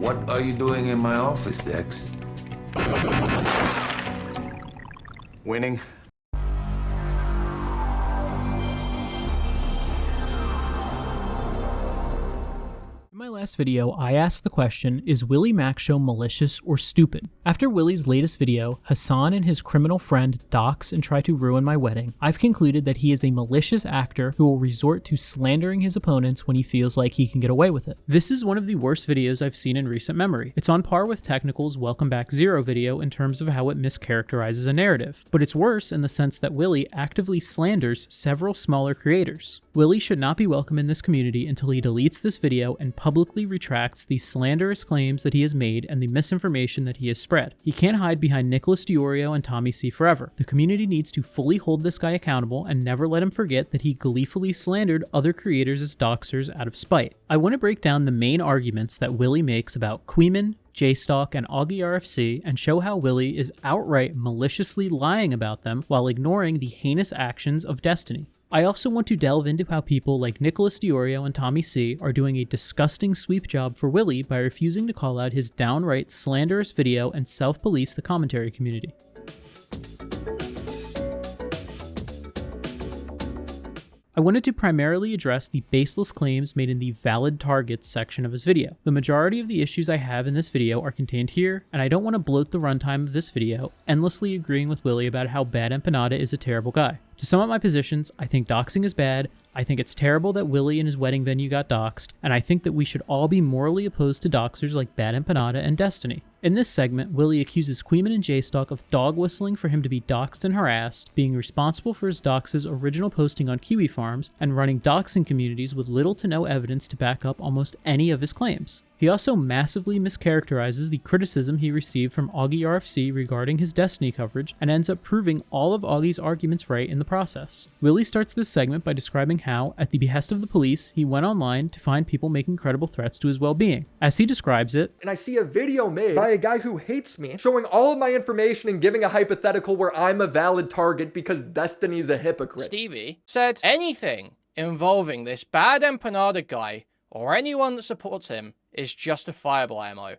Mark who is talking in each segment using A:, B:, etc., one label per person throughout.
A: What are you doing in my office, Dex?
B: Winning.
C: In my last video, I asked the question, is WillyMacShow malicious or stupid? After Willy's latest video, Hassan and his criminal friend dox and try to ruin my wedding, I've concluded that he is a malicious actor who will resort to slandering his opponents when he feels like he can get away with it. This is one of the worst videos I've seen in recent memory. It's on par with Technical's Welcome Back Zero video in terms of how it mischaracterizes a narrative, but it's worse in the sense that Willy actively slanders several smaller creators. Willy should not be welcome in this community until he deletes this video and publicly retracts the slanderous claims that he has made and the misinformation that he has spread. He can't hide behind Nicholas DiOrio and Tommy C forever. The community needs to fully hold this guy accountable and never let him forget that he gleefully slandered other creators as doxers out of spite. I want to break down the main arguments that Willy makes about Queeman, JStalk, and Augie RFC and show how Willy is outright maliciously lying about them while ignoring the heinous actions of Destiny. I also want to delve into how people like Nicholas DiOrio and Tommy C are doing a disgusting sweep job for Willy by refusing to call out his downright slanderous video and self-police the commentary community. I wanted to primarily address the baseless claims made in the valid targets section of his video. The majority of the issues I have in this video are contained here, and I don't want to bloat the runtime of this video, endlessly agreeing with Willy about how Bad Empanada is a terrible guy. To sum up my positions, I think doxing is bad, I think it's terrible that Willy in his wedding venue got doxed, and I think that we should all be morally opposed to doxers like Bad Empanada and Destiny. In this segment, Willy accuses Queeman and JStalk of dog whistling for him to be doxed and harassed, being responsible for his dox's original posting on Kiwi Farms, and running doxing communities with little to no evidence to back up almost any of his claims. He also massively mischaracterizes the criticism he received from Augie RFC regarding his Destiny coverage and ends up proving all of Augie's arguments right in the process. Willy starts this segment by describing how, at the behest of the police, he went online to find people making credible threats to his well-being. As he describes it,
D: and I see a video made by a guy who hates me, showing all of my information and giving a hypothetical where I'm a valid target because Destiny's a hypocrite.
E: Stevie said anything involving this Bad Empanada guy or anyone that supports him is justifiable ammo.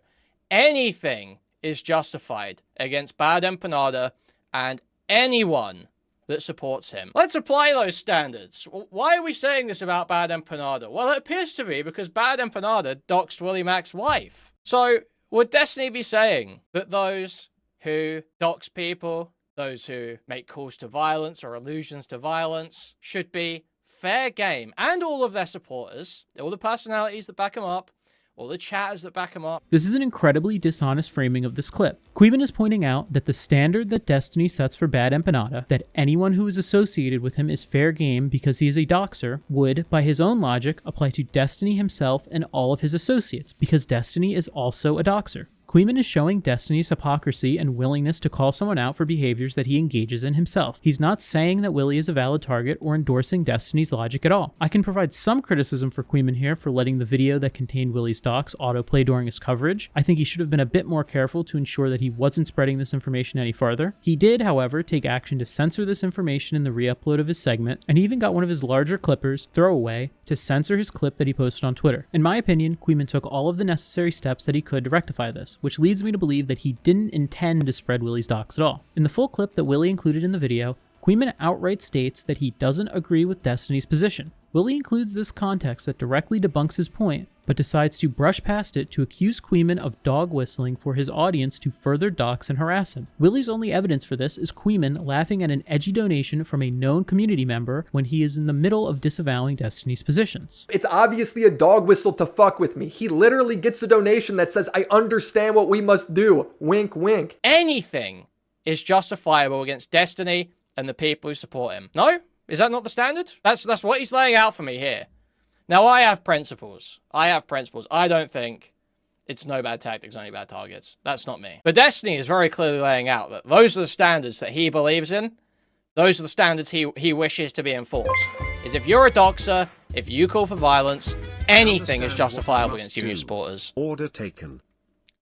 E: Anything is justified against Bad Empanada and anyone that supports him. Let's apply those standards. Why are we saying this about Bad Empanada? Well, it appears to be because Bad Empanada doxed WillyMac's wife. So, would Destiny be saying that those who dox people, those who make calls to violence or allusions to violence, should be fair game, and all of their supporters, all the personalities that back them up, all the chatters that back him up?
C: This is an incredibly dishonest framing of this clip. Queeman is pointing out that the standard that Destiny sets for Bad Empanada, that anyone who is associated with him is fair game because he is a doxer, would, by his own logic, apply to Destiny himself and all of his associates, because Destiny is also a doxer. Queeman is showing Destiny's hypocrisy and willingness to call someone out for behaviors that he engages in himself. He's not saying that Willy is a valid target or endorsing Destiny's logic at all. I can provide some criticism for Queeman here for letting the video that contained Willy's dox autoplay during his coverage. I think he should have been a bit more careful to ensure that he wasn't spreading this information any farther. He did, however, take action to censor this information in the re-upload of his segment, and he even got one of his larger clippers, Throwaway, to censor his clip that he posted on Twitter. In my opinion, Queeman took all of the necessary steps that he could to rectify this, which leads me to believe that he didn't intend to spread Willy's dox at all. In the full clip that Willy included in the video, Queeman outright states that he doesn't agree with Destiny's position. Willy includes this context that directly debunks his point, but decides to brush past it to accuse Queeman of dog whistling for his audience to further dox and harass him. Willy's only evidence for this is Queeman laughing at an edgy donation from a known community member when he is in the middle of disavowing Destiny's positions.
D: It's obviously a dog whistle to fuck with me. He literally gets a donation that says, I understand what we must do. Wink, wink.
E: Anything is justifiable against Destiny and the people who support him. No? Is that not the standard? That's what he's laying out for me here. Now, I have principles. I don't think it's no bad tactics, only bad targets. That's not me. But Destiny is very clearly laying out that those are the standards that he believes in. Those are the standards he wishes to be enforced. Is if you're a doxer, if you call for violence, anything is justifiable against your supporters.
B: Order taken.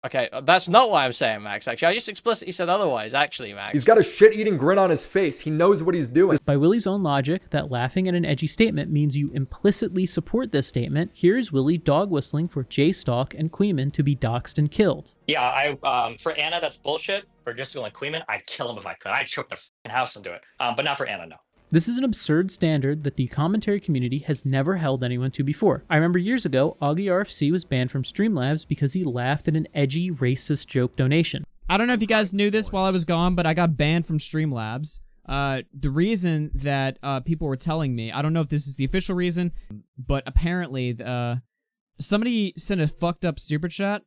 E: Okay, that's not what I'm saying, Max, actually. I just explicitly said otherwise, actually, Max.
D: He's got a shit-eating grin on his face. He knows what he's doing.
C: By Willy's own logic, that laughing at an edgy statement means you implicitly support this statement. Here's Willy dog whistling for J-Stalk and Queeman to be doxxed and killed.
F: Yeah, for Anna, that's bullshit. For Driscoll and Queeman, I'd kill him if I could. I'd choke their f***ing house and do it. But not for Anna, no.
C: This is an absurd standard that the commentary community has never held anyone to before. I remember years ago, Augie RFC was banned from Streamlabs because he laughed at an edgy, racist joke donation.
G: I don't know if you guys knew this while I was gone, but I got banned from Streamlabs. The reason that people were telling me, I don't know if this is the official reason, but apparently somebody sent a fucked up super chat,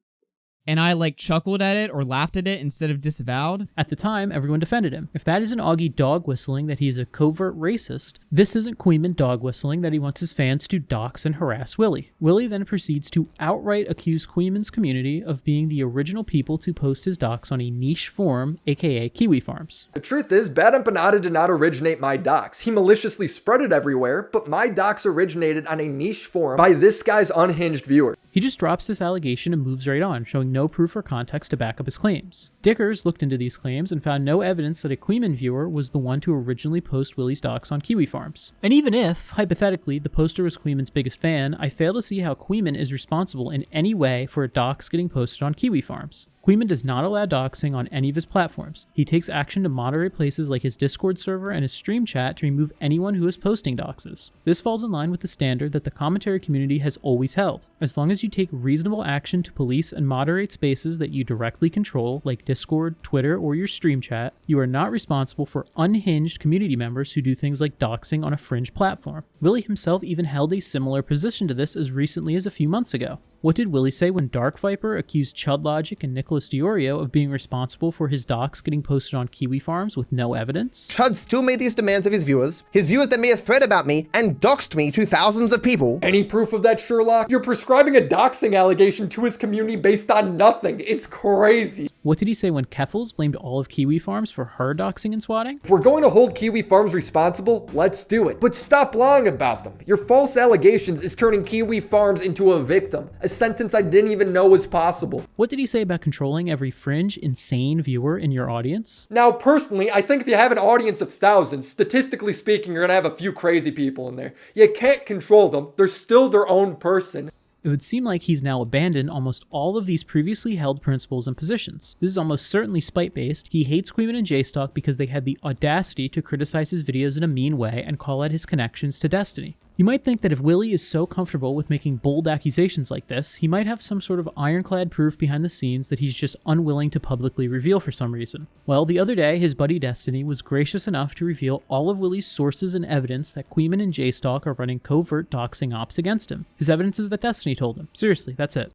G: and I like chuckled at it or laughed at it instead of disavowed.
C: At the time, everyone defended him. If that isn't Augie dog whistling that he's a covert racist, this isn't Queeman dog whistling that he wants his fans to dox and harass Willy. Willy then proceeds to outright accuse Queeman's community of being the original people to post his dox on a niche forum, aka Kiwi Farms.
D: The truth is, Bad Empanada did not originate my dox. He maliciously spread it everywhere, but my dox originated on a niche forum by this guy's unhinged viewer.
C: He just drops this allegation and moves right on, showing no proof or context to back up his claims. Dickers looked into these claims and found no evidence that a Queeman viewer was the one to originally post Willy's dox on Kiwi Farms. And even if, hypothetically, the poster was Queeman's biggest fan, I fail to see how Queeman is responsible in any way for a dox getting posted on Kiwi Farms. Queeman does not allow doxing on any of his platforms. He takes action to moderate places like his Discord server and his stream chat to remove anyone who is posting doxes. This falls in line with the standard that the commentary community has always held. As long as you take reasonable action to police and moderate spaces that you directly control, like Discord, Twitter, or your stream chat, you are not responsible for unhinged community members who do things like doxing on a fringe platform. Willy himself even held a similar position to this as recently as a few months ago. What did Willy say when Dark Viper accused Chudlogic and Nicholas Diorio of being responsible for his docs getting posted on Kiwi Farms with no evidence?
H: Chud still made these demands of his viewers that made a thread about me and doxed me to thousands of people.
D: Any proof of that, Sherlock? You're prescribing a doxing allegation to his community based on nothing. It's crazy.
C: What did he say when Keffels blamed all of Kiwi Farms for her doxing and swatting?
D: If we're going to hold Kiwi Farms responsible, let's do it. But stop lying about them. Your false allegations is turning Kiwi Farms into a victim, a sentence I didn't even know was possible.
C: What did he say about controlling every fringe, insane viewer in your audience?
D: Now, personally, I think if you have an audience of thousands, statistically speaking, you're gonna have a few crazy people in there. You can't control them. They're still their own person.
C: It would seem like he's now abandoned almost all of these previously held principles and positions. This is almost certainly spite-based. He hates Queeman and J-Stalk because they had the audacity to criticize his videos in a mean way and call out his connections to Destiny. You might think that if Willy is so comfortable with making bold accusations like this, he might have some sort of ironclad proof behind the scenes that he's just unwilling to publicly reveal for some reason. Well, the other day, his buddy Destiny was gracious enough to reveal all of Willy's sources and evidence that Queeman and J-Stalk are running covert doxing ops against him. His evidence is that Destiny told him. Seriously, that's it.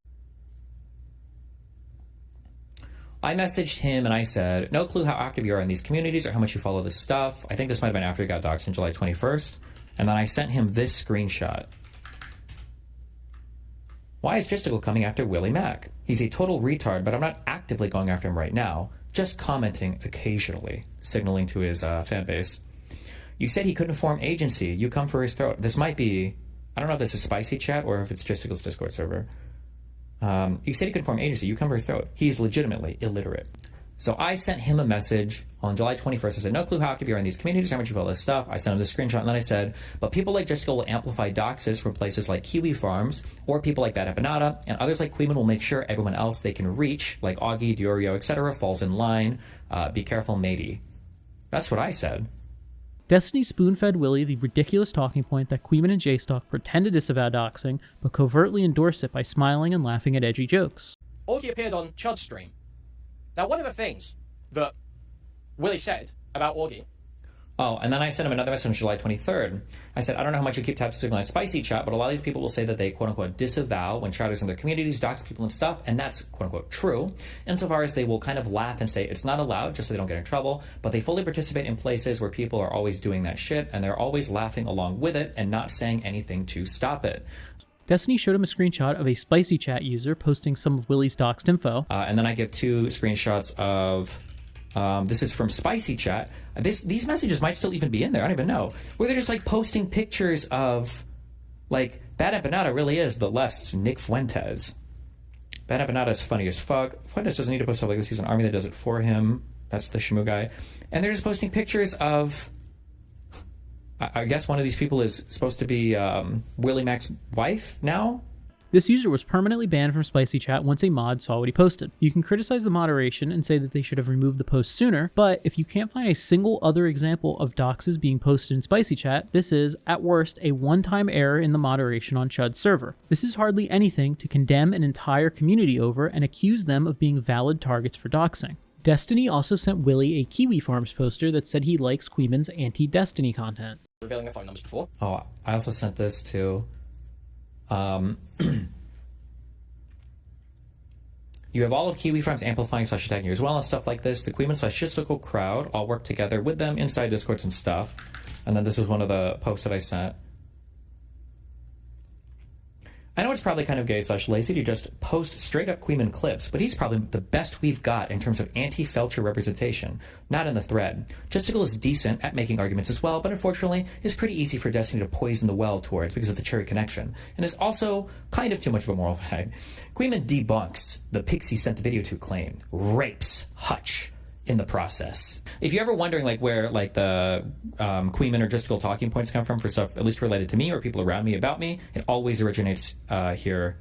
I: I messaged him and I said, no clue how active you are in these communities or how much you follow this stuff. I think this might have been after he got doxed on July 21st. And then I sent him this screenshot. Why is Justical coming after Willy Mac? He's a total retard, but I'm not actively going after him right now. Just commenting occasionally, signaling to his fan base. You said he couldn't form agency. You come for his throat. This might be, I don't know if this is spicy chat or if it's Justical's Discord server. You said he couldn't form agency. You come for his throat. He's legitimately illiterate. So I sent him a message on July 21st. I said, no clue how active you are in these communities, how much you follow this stuff. I sent him the screenshot, and then I said, but people like Jessica will amplify doxes from places like Kiwi Farms, or people like Bad Empanada, and others like Queeman will make sure everyone else they can reach, like Augie, Diorio, etc., falls in line. Be careful, matey. That's what I said.
C: Destiny spoon-fed Willy the ridiculous talking point that Queeman and J-Stalk pretend to disavow doxing, but covertly endorse it by smiling and laughing at edgy jokes.
E: Augie appeared on Chud's stream. Now, one of the things that Willy said about Augie.
I: Oh, and then I sent him another message on July 23rd. I said, I don't know how much you keep tabs on spicy chat, but a lot of these people will say that they quote-unquote disavow when chatters in their communities dox people and stuff, and that's quote-unquote true, insofar as they will kind of laugh and say it's not allowed just so they don't get in trouble, but they fully participate in places where people are always doing that shit, and they're always laughing along with it and not saying anything to stop it.
C: Destiny showed him a screenshot of a spicy chat user posting some of Willy's doxed info.
I: And then I get two screenshots of, this is from spicy chat. These messages might still even be in there, I don't even know. Where they're just like posting pictures of, like, Bad Empanada really is the left's Nick Fuentes. Bad Empanada is funny as fuck. Fuentes doesn't need to post stuff like this. He's an army that does it for him. That's the Shamu guy. And they're just posting pictures of... I guess one of these people is supposed to be WillyMac's wife now?
C: This user was permanently banned from Spicy Chat once a mod saw what he posted. You can criticize the moderation and say that they should have removed the post sooner, but if you can't find a single other example of doxes being posted in Spicy Chat, this is, at worst, a one-time error in the moderation on Chud's server. This is hardly anything to condemn an entire community over and accuse them of being valid targets for doxing. Destiny also sent Willy a Kiwi Farms poster that said he likes Queeman's anti-Destiny content.
E: Revealing their phone numbers before.
I: Oh, I also sent this to... You have all of Kiwi Farms amplifying / attacking you as well and stuff like this. The Queeman / Shistical crowd all work together with them inside Discords and stuff. And then this is one of the posts that I sent. I know it's probably kind of gay / lazy to just post straight up Queeman clips, but he's probably the best we've got in terms of anti-Felcher representation, not in the thread. Justical is decent at making arguments as well, but unfortunately is pretty easy for Destiny to poison the well towards because of the cherry connection, and is also kind of too much of a moral fag. Queeman debunks the pics he sent the video to claim, rapes Hutch in the process. If you're ever wondering like where like the Queeman or Justical talking points come from for stuff at least related to me or people around me about me, it always originates here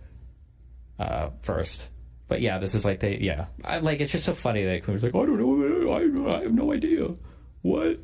I: first. But yeah, this is like it's just so funny that Queeman's like, I don't know, I have no idea. What?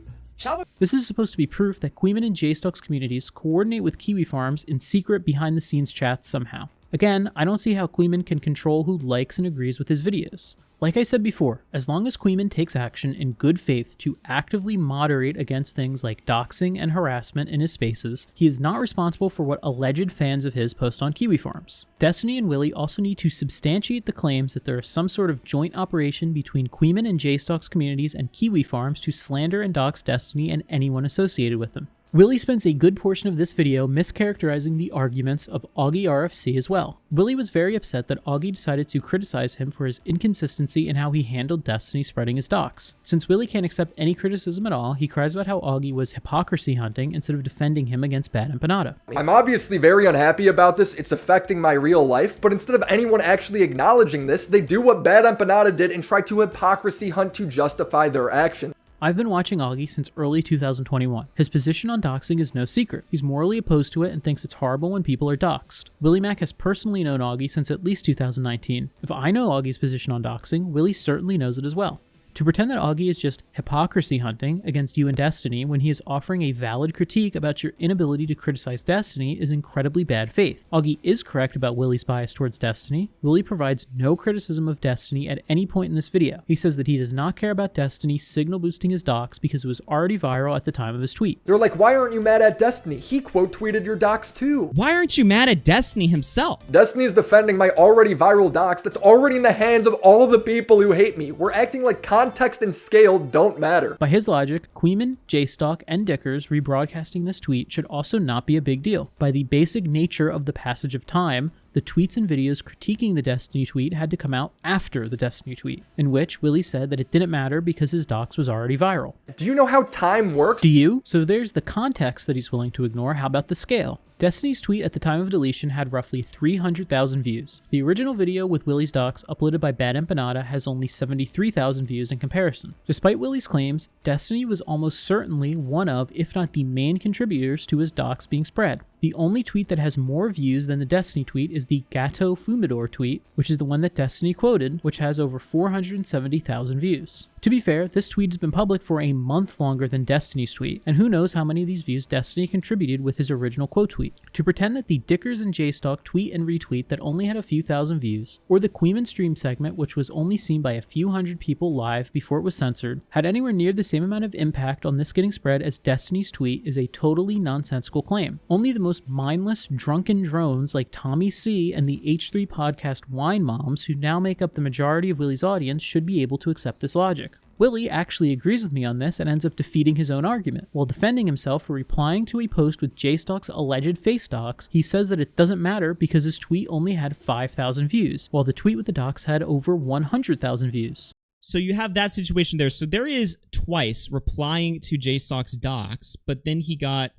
C: This is supposed to be proof that Queeman and JStock's communities coordinate with Kiwi Farms in secret behind the scenes chats somehow. Again, I don't see how Queeman can control who likes and agrees with his videos. Like I said before, as long as Queeman takes action in good faith to actively moderate against things like doxing and harassment in his spaces, he is not responsible for what alleged fans of his post on Kiwi Farms. Destiny and Willy also need to substantiate the claims that there is some sort of joint operation between Queeman and JStock's communities and Kiwi Farms to slander and dox Destiny and anyone associated with them. Willy spends a good portion of this video mischaracterizing the arguments of Augie RFC as well. Willy was very upset that Augie decided to criticize him for his inconsistency in how he handled Destiny spreading his dox. Since Willy can't accept any criticism at all, he cries about how Augie was hypocrisy hunting instead of defending him against Bad Empanada.
D: I'm obviously very unhappy about this, it's affecting my real life, but instead of anyone actually acknowledging this, they do what Bad Empanada did and try to hypocrisy hunt to justify their action.
C: I've been watching Augie since early 2021. His position on doxing is no secret. He's morally opposed to it and thinks it's horrible when people are doxed. WillyMac has personally known Augie since at least 2019. If I know Augie's position on doxing, Willy certainly knows it as well. To pretend that Augie is just hypocrisy hunting against you and Destiny when he is offering a valid critique about your inability to criticize Destiny is incredibly bad faith. Augie is correct about Willy's bias towards Destiny. Willy provides no criticism of Destiny at any point in this video. He says that he does not care about Destiny signal boosting his dox because it was already viral at the time of his tweet.
D: They're like, why aren't you mad at Destiny? He quote tweeted your dox too.
G: Why aren't you mad at Destiny himself?
D: Destiny is defending my already viral dox that's already in the hands of all the people who hate me. We're acting like context and scale don't matter.
C: By his logic, Queeman, JStock, and Dickers rebroadcasting this tweet should also not be a big deal. By the basic nature of the passage of time, the tweets and videos critiquing the Destiny tweet had to come out after the Destiny tweet, in which Willy said that it didn't matter because his dox was already viral.
D: Do you know how time works?
C: Do you? So there's the context that he's willing to ignore. How about the scale? Destiny's tweet at the time of deletion had roughly 300,000 views. The original video with Willy's dox uploaded by Bad Empanada has only 73,000 views in comparison. Despite Willy's claims, Destiny was almost certainly one of, if not the main contributors to his dox being spread. The only tweet that has more views than the Destiny tweet is the Gato Fumidor tweet, which is the one that Destiny quoted, which has over 470,000 views. To be fair, this tweet has been public for a month longer than Destiny's tweet, and who knows how many of these views Destiny contributed with his original quote tweet. To pretend that the Dickers and JStock tweet and retweet that only had a few thousand views, or the Queeman stream segment which was only seen by a few hundred people live before it was censored, had anywhere near the same amount of impact on this getting spread as Destiny's tweet is a totally nonsensical claim. Only the most mindless, drunken drones like Tommy C and the H3 podcast Wine Moms, who now make up the majority of Willy's audience, should be able to accept this logic. Willy actually agrees with me on this and ends up defeating his own argument. While defending himself for replying to a post with JStock's alleged face dox, he says that it doesn't matter because his tweet only had 5,000 views, while the tweet with the dox had over 100,000 views.
J: So you have that situation there. So there is twice replying to JStock's docs, but then he got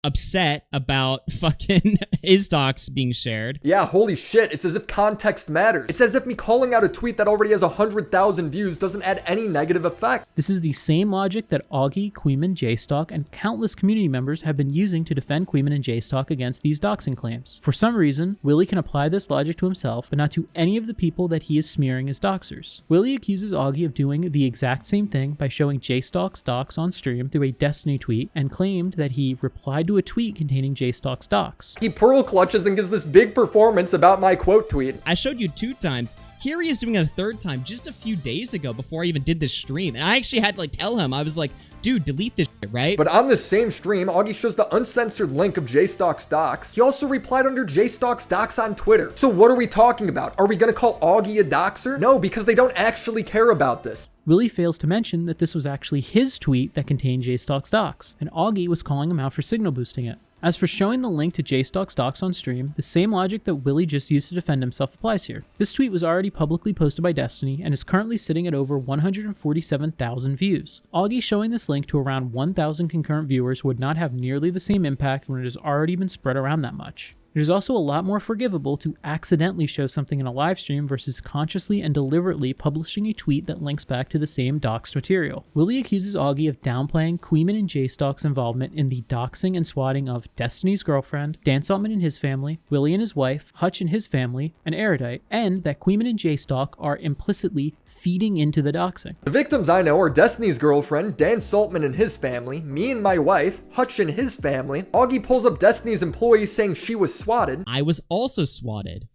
J: upset about fucking his docs being shared.
D: Yeah, holy shit, it's as if context matters. It's as if me calling out a tweet that already has 100,000 views doesn't add any negative effect.
C: This is the same logic that Augie, Queeman, JStalk, and countless community members have been using to defend Queeman and JStalk against these doxing claims. For some reason, Willy can apply this logic to himself, but not to any of the people that he is smearing as doxers. Willy accuses Augie of doing the exact same thing by showing JStalk's docs on stream through a Destiny tweet and claimed that he replied to a tweet containing JStalk's docs.
D: He pearl clutches and gives this big performance about my quote tweet.
J: I showed you 2 times. Here he is doing it a 3rd time just a few days ago before I even did this stream. And I actually had to tell him, I was like, dude, delete this shit, right?
D: But on this same stream, Augie shows the uncensored link of JStalk's docs. He also replied under JStalk's docs on Twitter. So what are we talking about? Are we gonna call Augie a doxer? No, because they don't actually care about this.
C: Willy fails to mention that this was actually his tweet that contained JStalk's docs, and Augie was calling him out for signal boosting it. As for showing the link to JStalk's docs on stream, the same logic that Willy just used to defend himself applies here. This tweet was already publicly posted by Destiny and is currently sitting at over 147,000 views. Augie showing this link to around 1,000 concurrent viewers would not have nearly the same impact when it has already been spread around that much. It is also a lot more forgivable to accidentally show something in a live stream versus consciously and deliberately publishing a tweet that links back to the same doxed material. Willy accuses Augie of downplaying Queeman and JStalk's involvement in the doxing and swatting of Destiny's girlfriend, Dan Saltman and his family, Willy and his wife, Hutch and his family, and Erudite, and that Queeman and JStalk are implicitly feeding into the doxing.
D: The victims I know are Destiny's girlfriend, Dan Saltman and his family, me and my wife, Hutch and his family. Augie pulls up Destiny's employees saying she was swatted.
J: I was also swatted.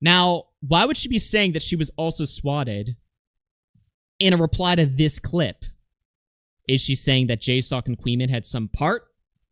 J: Now, why would she be saying that she was also swatted in a reply to this clip? Is she saying that JStalk and Queeman had some part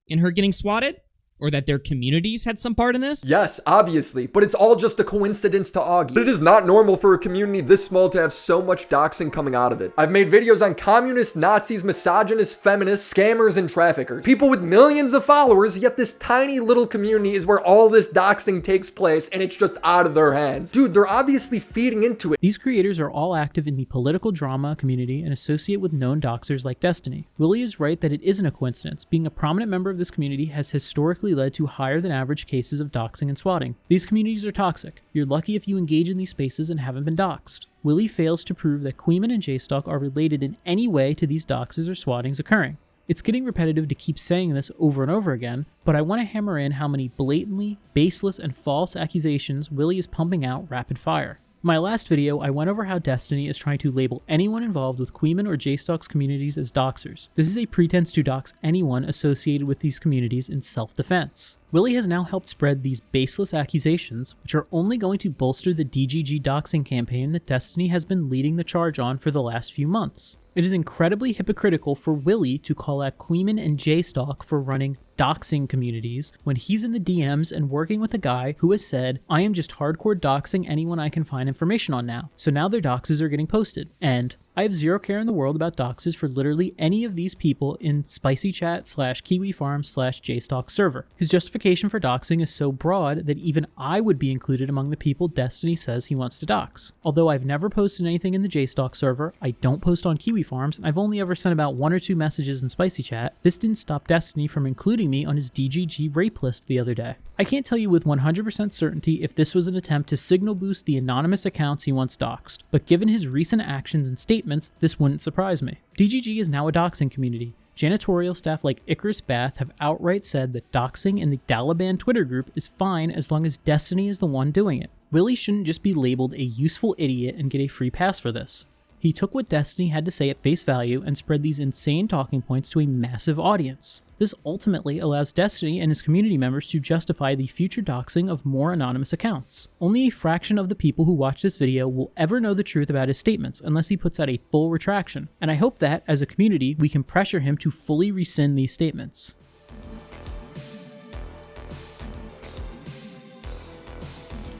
J: in her getting swatted? Or that their communities had some part in this?
D: Yes, obviously, but it's all just a coincidence to Augie. But it is not normal for a community this small to have so much doxing coming out of it. I've made videos on communists, Nazis, misogynists, feminists, scammers, and traffickers. People with millions of followers, yet this tiny little community is where all this doxing takes place and it's just out of their hands. Dude, they're obviously feeding into it.
C: These creators are all active in the political drama community and associate with known doxers like Destiny. Willy is right that it isn't a coincidence. Being a prominent member of this community has historically led to higher than average cases of doxing and swatting. These communities are toxic. You're lucky if you engage in these spaces and haven't been doxed. Willy fails to prove that Queeman and JStalk are related in any way to these doxes or swattings occurring. It's getting repetitive to keep saying this over and over again, but I want to hammer in how many blatantly baseless and false accusations Willy is pumping out rapid fire. In my last video, I went over how Destiny is trying to label anyone involved with Queeman or JStalk's communities as doxers. This is a pretense to dox anyone associated with these communities in self-defense. Willy has now helped spread these baseless accusations, which are only going to bolster the DGG doxing campaign that Destiny has been leading the charge on for the last few months. It is incredibly hypocritical for Willy to call out Queeman and JStalk for running doxing communities when he's in the DMs and working with a guy who has said, I am just hardcore doxing anyone I can find information on now. So now their doxes are getting posted. And I have zero care in the world about doxes for literally any of these people in SpicyChat/KiwiFarm/JStalk server. His justification for doxing is so broad that even I would be included among the people Destiny says he wants to dox. Although I've never posted anything in the JStalk server, I don't post on Kiwi Farms, and I've only ever sent about 1 or 2 messages in SpicyChat. This didn't stop Destiny from including me on his DGG rape list the other day. I can't tell you with 100% certainty if this was an attempt to signal boost the anonymous accounts he once doxed, but given his recent actions and statements, this wouldn't surprise me. DGG is now a doxing community. Janitorial staff like Icarus Bath have outright said that doxing in the Dalaban Twitter group is fine as long as Destiny is the one doing it. Willy shouldn't just be labeled a useful idiot and get a free pass for this. He took what Destiny had to say at face value and spread these insane talking points to a massive audience. This ultimately allows Destiny and his community members to justify the future doxing of more anonymous accounts. Only a fraction of the people who watch this video will ever know the truth about his statements unless he puts out a full retraction, and I hope that, as a community, we can pressure him to fully rescind these statements.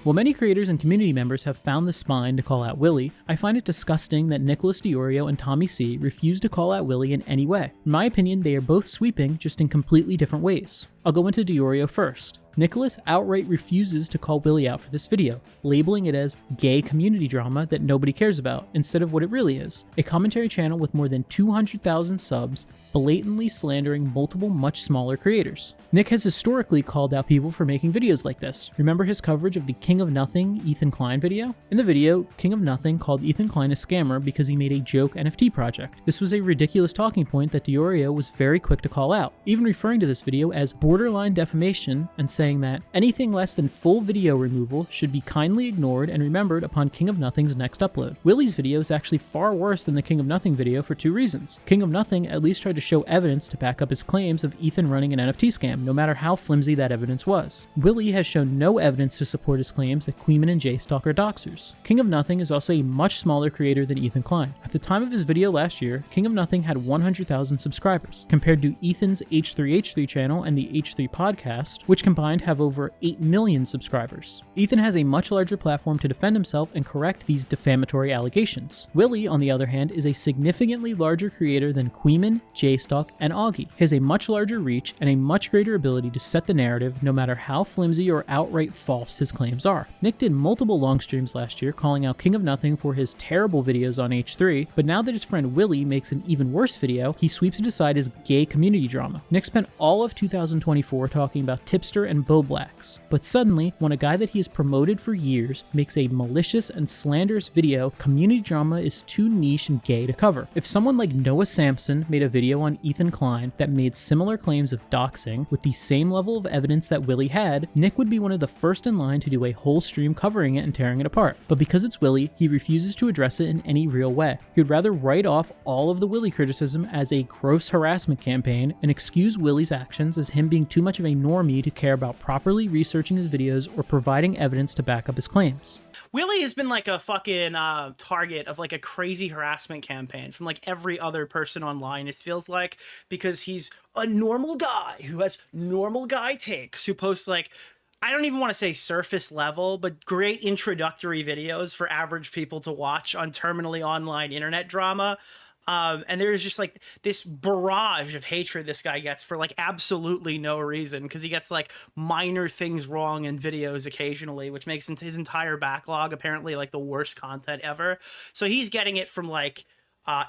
C: While many creators and community members have found the spine to call out Willy, I find it disgusting that Nicholas DiOrio and Tommy C refuse to call out Willy in any way. In my opinion, they are both sweeping, just in completely different ways. I'll go into Diorio first. Nicholas outright refuses to call Willy out for this video, labeling it as gay community drama that nobody cares about, instead of what it really is, a commentary channel with more than 200,000 subs, blatantly slandering multiple much smaller creators. Nick has historically called out people for making videos like this. Remember his coverage of the King of Nothing Ethan Klein video? In the video, King of Nothing called Ethan Klein a scammer because he made a joke NFT project. This was a ridiculous talking point that Diorio was very quick to call out, even referring to this video as borderline defamation and saying that anything less than full video removal should be kindly ignored and remembered upon King of Nothing's next upload. Willy's video is actually far worse than the King of Nothing video for two reasons. King of Nothing at least tried to show evidence to back up his claims of Ethan running an NFT scam, no matter how flimsy that evidence was. Willy has shown no evidence to support his claims that Queeman and J-Stalk are doxers. King of Nothing is also a much smaller creator than Ethan Klein. At the time of his video last year, King of Nothing had 100,000 subscribers, compared to Ethan's H3H3 channel and the H3 podcast, which combined have over 8 million subscribers. Ethan has a much larger platform to defend himself and correct these defamatory allegations. Willy, on the other hand, is a significantly larger creator than Queeman, J-Stalk, and Augie. He has a much larger reach and a much greater ability to set the narrative no matter how flimsy or outright false his claims are. Nick did multiple long streams last year calling out King of Nothing for his terrible videos on H3, but now that his friend Willy makes an even worse video, he sweeps it aside as gay community drama. Nick spent all of 2024 talking about Tipster and Bo Blacks, but suddenly, when a guy that he has promoted for years makes a malicious and slanderous video, community drama is too niche and gay to cover. If someone like Noah Sampson made a video on Ethan Klein that made similar claims of doxing with the same level of evidence that Willy had, Nick would be one of the first in line to do a whole stream covering it and tearing it apart. But because it's Willy, he refuses to address it in any real way. He would rather write off all of the Willy criticism as a gross harassment campaign and excuse Willy's actions as him being too much of a normie to care about properly researching his videos or providing evidence to back up his claims.
K: Willy has been like a fucking target of like a crazy harassment campaign from like every other person online, it feels like, because he's a normal guy who has normal guy takes, who posts like, I don't even want to say surface level, but great introductory videos for average people to watch on terminally online internet drama. And there's just like this barrage of hatred this guy gets for like absolutely no reason, because he gets like minor things wrong in videos occasionally, which makes his entire backlog apparently like the worst content ever. So he's getting it from like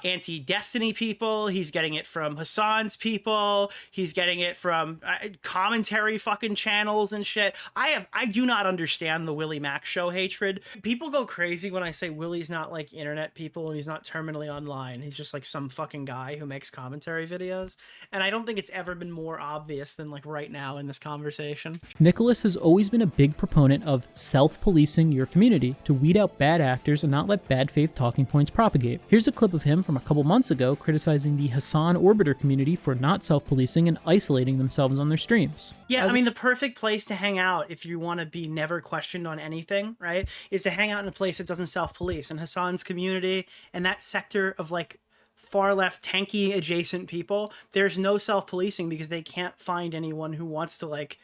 K: anti-Destiny people, he's getting it from Hassan's people, he's getting it from commentary fucking channels and shit. I do not understand the WillyMacShow hatred. People go crazy when I say Willy's not like internet people and he's not terminally online. He's just like some fucking guy who makes commentary videos. And I don't think it's ever been more obvious than like right now in this conversation.
C: Nicholas has always been a big proponent of self-policing your community to weed out bad actors and not let bad faith talking points propagate. Here's a clip of him from a couple months ago criticizing the Hassan Orbiter community for not self-policing and isolating themselves on their streams.
K: Yeah, I mean, the perfect place to hang out if you want to be never questioned on anything, right, is to hang out in a place that doesn't self-police. And Hassan's community and that sector of like far left tanky adjacent people, there's no self-policing because they can't find anyone who wants to like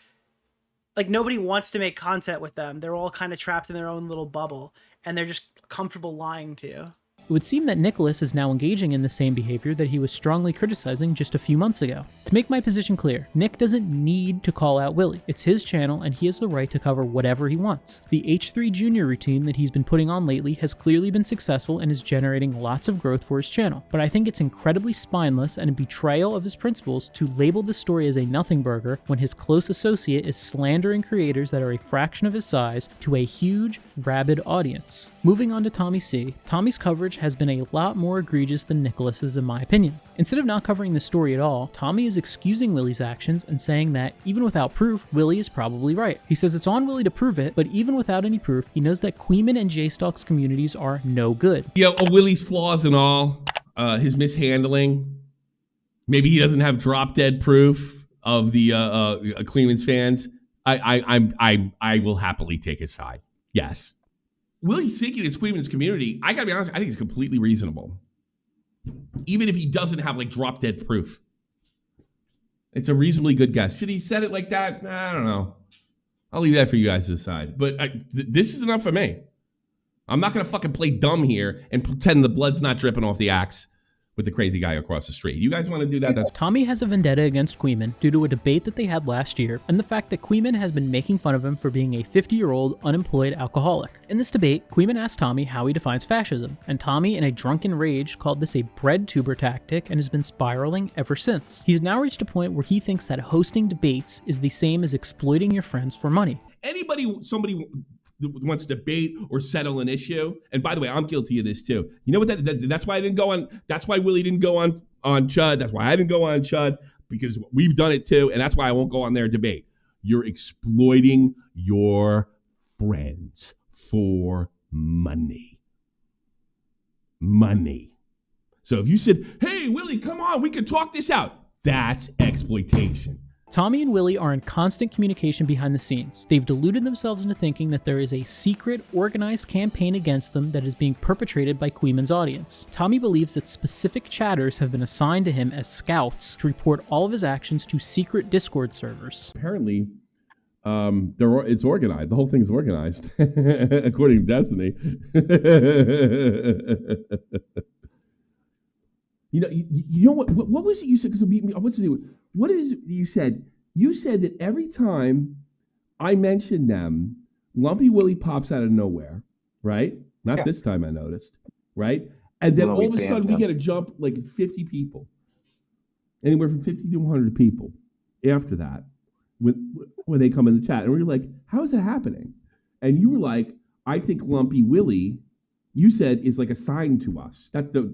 K: nobody wants to make content with them. They're all kind of trapped in their own little bubble and they're just comfortable lying to you.
C: It would seem that Nicholas is now engaging in the same behavior that he was strongly criticizing just a few months ago. To make my position clear, Nick doesn't need to call out Willy. It's his channel and he has the right to cover whatever he wants. The H3 Junior routine that he's been putting on lately has clearly been successful and is generating lots of growth for his channel. But I think it's incredibly spineless and a betrayal of his principles to label this story as a nothing burger when his close associate is slandering creators that are a fraction of his size to a huge, rabid audience. Moving on to Tommy C. Tommy's coverage has been a lot more egregious than Nicholas's in my opinion. Instead of not covering the story at all, Tommy is excusing Willy's actions and saying that, even without proof, Willy is probably right. He says it's on Willy to prove it, but even without any proof, he knows that Queeman and J-Stalk's communities are no good.
L: Yeah, Willy's flaws and all, his mishandling, maybe he doesn't have drop-dead proof of the Queeman's fans. I will happily take his side. Yes. Willy seeking his Queeman's community, I gotta be honest, I think it's completely reasonable. Even if he doesn't have like drop dead proof. It's a reasonably good guess. Should he said it like that? I don't know. I'll leave that for you guys to decide. But this is enough for me. I'm not gonna fucking play dumb here and pretend the blood's not dripping off the axe with the crazy guy across the street. You guys want to do that? That's
C: Tommy has a vendetta against Queeman due to a debate that they had last year and the fact that Queeman has been making fun of him for being a 50-year-old unemployed alcoholic. In this debate, Queeman asked Tommy how he defines fascism, and Tommy, in a drunken rage, called this a bread tuber tactic and has been spiraling ever since. He's now reached a point where he thinks that hosting debates is the same as exploiting your friends for money.
L: somebody wants to debate or settle an issue. And by the way, I'm guilty of this too. You know what? That's why I didn't go on. That's why Willie didn't go on Chud. That's why I didn't go on Chud, because we've done it too. And that's why I won't go on their debate. You're exploiting your friends for money. Money. So if you said, hey, Willie, come on, we can talk this out, that's exploitation.
C: Tommy and Willie are in constant communication behind the scenes. They've deluded themselves into thinking that there is a secret, organized campaign against them that is being perpetrated by Queeman's audience. Tommy believes that specific chatters have been assigned to him as scouts to report all of his actions to secret Discord servers.
L: Apparently, it's organized. The whole thing's organized, according to Destiny. You know what? What was it you said? What is it you said? You said that every time I mention them, Lumpy Willie pops out of nowhere, right? Not this time, I noticed, right? And then all of a sudden we get a jump like 50 people, anywhere from 50 to 100 people after that when they come in the chat, and we were like, "How is that happening?" And you were like, "I think Lumpy Willie," you said, "is like assigned to us."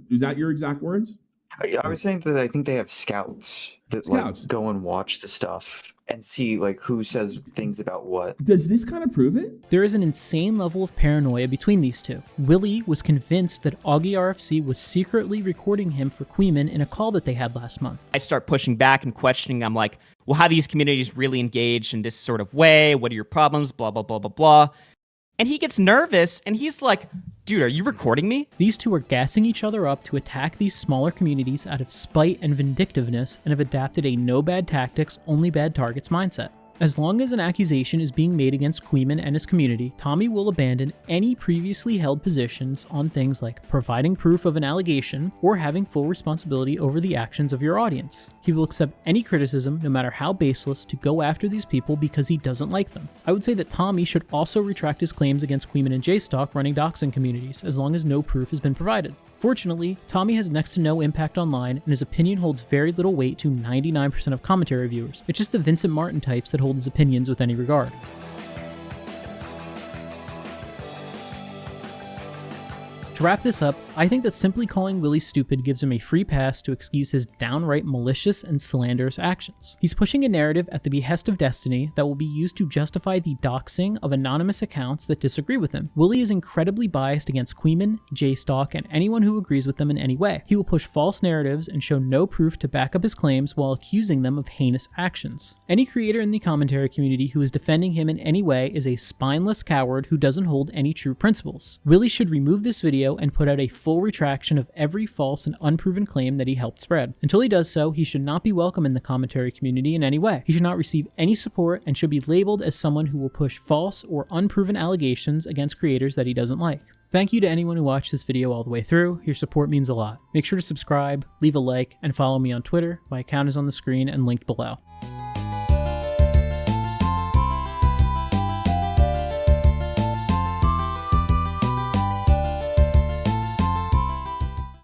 L: Is that your exact words?
M: I was saying that I think they have scouts that like go and watch the stuff and see like who says things about what.
L: Does this kind of prove it?
C: There is an insane level of paranoia between these two. Willie was convinced that Augie RFC was secretly recording him for Queeman in a call that they had last month.
N: I start pushing back and questioning. I'm like, well, how do these communities really engage in this sort of way? What are your problems? Blah, blah, blah, blah, blah. And he gets nervous, and he's like, dude, are you recording me?
C: These two are gassing each other up to attack these smaller communities out of spite and vindictiveness, and have adapted a no bad tactics, only bad targets mindset. As long as an accusation is being made against Queeman and his community, Tommy will abandon any previously held positions on things like providing proof of an allegation or having full responsibility over the actions of your audience. He will accept any criticism, no matter how baseless, to go after these people because he doesn't like them. I would say that Tommy should also retract his claims against Queeman and J-Stock running doxing communities, as long as no proof has been provided. Fortunately, Tommy has next to no impact online, and his opinion holds very little weight to 99% of commentary viewers. It's just the Vincent Martin types that hold his opinions with any regard. To wrap this up, I think that simply calling Willie stupid gives him a free pass to excuse his downright malicious and slanderous actions. He's pushing a narrative at the behest of Destiny that will be used to justify the doxing of anonymous accounts that disagree with him. Willie is incredibly biased against Queeman, J-Stock, and anyone who agrees with them in any way. He will push false narratives and show no proof to back up his claims while accusing them of heinous actions. Any creator in the commentary community who is defending him in any way is a spineless coward who doesn't hold any true principles. Willie should remove this video and put out a full retraction of every false and unproven claim that he helped spread. Until he does so, he should not be welcome in the commentary community in any way. He should not receive any support and should be labeled as someone who will push false or unproven allegations against creators that he doesn't like. Thank you to anyone who watched this video all the way through. Your support means a lot. Make sure to subscribe, leave a like, and follow me on Twitter. My account is on the screen and linked below.